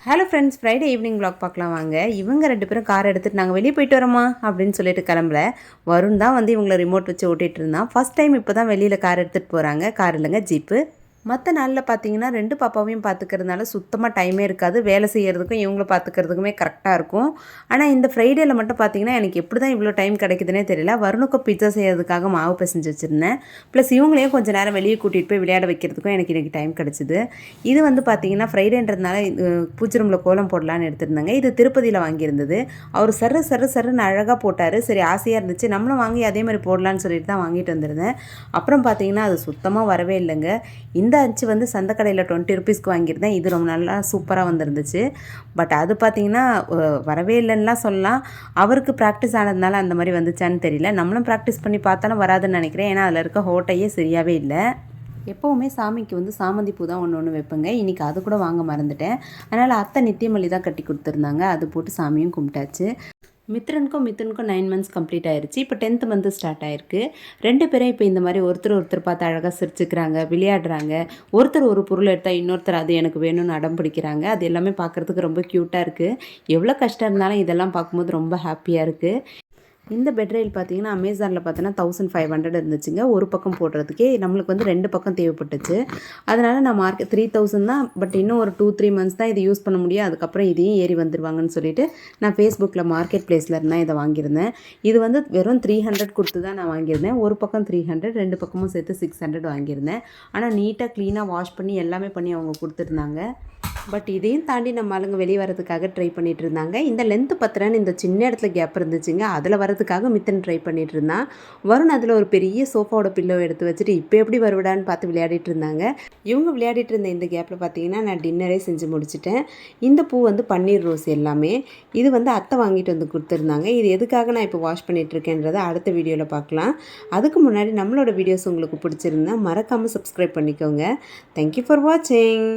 Hello friends, Friday evening vlog பார்க்கலாம் வாங்க. இவங்க 2 பேரும் கார் எடுத்துகிட்டு நாங்கள் வெளியே போயிட்டு வரோமா அப்படின்னு சொல்லிட்டு கிளம்பல. வருண் தான் வந்து இவங்களை ரிமோட் வச்சு ஓட்டிகிட்டு இருந்தான். ஃபஸ்ட் டைம் இப்போ தான் வெளியில் கார் எடுத்துகிட்டு போகிறாங்க. கார் இல்லைங்க, ஜீப்பு. மற்ற நாளில் பார்த்தீங்கன்னா 2 பாப்பாவையும் பார்த்துக்கிறதுனால சுத்தமாக டைமே இருக்காது. வேலை செய்கிறதுக்கும் இவங்கள பார்த்துக்கிறதுக்குமே கரெக்டாக இருக்கும். ஆனால் இந்த ஃப்ரைடேயில் மட்டும் பார்த்தீங்கன்னா எனக்கு எப்படி தான் இவ்வளோ டைம் கிடைக்குதுன்னே தெரியல. வருணுக்கும் பிட்சா செய்கிறதுக்காக மாவு பிசைஞ்சு வச்சுருந்தேன். ப்ளஸ் இவங்களையும் கொஞ்சம் நேரம் வெளியே கூட்டிகிட்டு போய் விளையாட வைக்கிறதுக்கும் எனக்கு இன்றைக்கி டைம் கிடச்சிது. இது வந்து பார்த்திங்கன்னா ஃப்ரைடேன்றதுனால பூச்சி ரூமில் கோலம் போடலான்னு எடுத்துருந்தாங்க. இது திருப்பதியில் வாங்கியிருந்தது. அவர் சருன்னு அழகாக போட்டார். சரி, ஆசையாக இருந்துச்சு, நம்மளும் வாங்கி அதே மாதிரி போடலான்னு சொல்லிட்டு தான் வாங்கிட்டு வந்திருந்தேன். அப்புறம் பார்த்தீங்கன்னா அது சுத்தமாக வரவே இல்லைங்க. இந்த அச்சு வந்து சந்தைக்கடையில் 20 ருபீஸ்க்கு வாங்கியிருந்தேன். இது ரொம்ப நல்லா சூப்பராக வந்துருந்துச்சு. பட் அது பார்த்திங்கன்னா வரவே இல்லைன்னுலாம் சொல்லலாம். அவருக்கு ப்ராக்டிஸ் ஆனதுனால அந்த மாதிரி வந்துச்சான்னு தெரியல. நம்மளும் ப்ராக்டிஸ் பண்ணி பார்த்தாலும் வராதுன்னு நினைக்கிறேன். ஏன்னா அதில் இருக்க ஹோட்டையே சரியாகவே இல்லை. எப்போவுமே சாமிக்கு வந்து சாமந்தி பூ தான் ஒன்று வைப்பேங்க. இன்றைக்கி அது கூட வாங்க மறந்துட்டேன். அதனால் அத்தை நித்தியமல்லி தான் கட்டி கொடுத்துருந்தாங்க. அது போட்டு சாமியும் கும்பிட்டாச்சு. மித்ரனுக்கும் 9 மந்த்ஸ் கம்ப்ளீட் ஆயிடுச்சு. இப்போ 10th மந்த்து ஸ்டார்ட் ஆயிருக்கு. 2 பேரும் இப்போ இந்த மாதிரி ஒருத்தர் பார்த்து அழகாக சிரிச்சுக்கிறாங்க, விளையாடுறாங்க. ஒருத்தர் ஒரு பொருள் எடுத்தால் இன்னொருத்தர் அது எனக்கு வேணும்னு அடம் பிடிக்கிறாங்க. அது எல்லாமே பார்க்குறதுக்கு ரொம்ப க்யூட்டாக இருக்குது. எவ்வளோ கஷ்டம் இருந்தாலும் இதெல்லாம் பார்க்கும்போது ரொம்ப ஹாப்பியாக இருக்குது. இந்த பெட் ரயில் பார்த்தீங்கன்னா அமேசானில் பார்த்தோன்னா 1500 இருந்துச்சுங்க. ஒரு பக்கம் போடுறதுக்கே நம்மளுக்கு வந்து 2 பக்கம் தேவைப்பட்டுச்சு. அதனால் நான் 3000 தான். பட் இன்னும் ஒரு 2-3 மந்த்ஸ் தான் இது யூஸ் பண்ண முடியும். அதுக்கப்புறம் இதையும் ஏறி வந்துடுவாங்கன்னு சொல்லிட்டு நான் ஃபேஸ்புக்கில் மார்க்கெட் பிளேஸில் இருந்தால் இதை வாங்கியிருந்தேன். இது வந்து வெறும் 300 கொடுத்து தான் நான் வாங்கியிருந்தேன். ஒரு பக்கம் 300, 2 பக்கமும் சேர்த்து 600 வாங்கியிருந்தேன். ஆனால் நீட்டாக க்ளீனாக வாஷ் பண்ணி எல்லாமே பண்ணி அவங்க கொடுத்துருந்தாங்க. பட் இதையும் தாண்டி நம்ம ஆளுங்க வெளியே வரதுக்காக ட்ரை பண்ணிகிட்டு இருந்தாங்க. இந்த லென்த்து பத்திரன்னு இந்த சின்ன இடத்துல கேப் இருந்துச்சுங்க. அதில் வரதுக்காக மித்தன் ட்ரை பண்ணிகிட்டு இருந்தான். வருண் அதில் ஒரு பெரிய சோஃபாவோட பில்லோ எடுத்து வச்சுட்டு இப்போ எப்படி வருவிடான்னு பார்த்து விளையாடிட்டு இருந்தாங்க. இவங்க விளையாடிட்டு இருந்த இந்த கேப்பில் பார்த்தீங்கன்னா நான் டின்னரே செஞ்சு முடிச்சிட்டேன். இந்த பூ வந்து பன்னீர் ரோஸ் எல்லாமே. இது வந்து அத்தை வாங்கிட்டு வந்து கொடுத்துருந்தாங்க. இது எதுக்காக நான் இப்போ வாஷ் பண்ணிகிட்ருக்கேன்றதை அடுத்த வீடியோவில் பார்க்கலாம். அதுக்கு முன்னாடி நம்மளோட வீடியோஸ் உங்களுக்கு பிடிச்சிருந்தா மறக்காமல் சப்ஸ்கிரைப் பண்ணிக்கோங்க. தேங்க்யூ ஃபார் வாட்சிங்.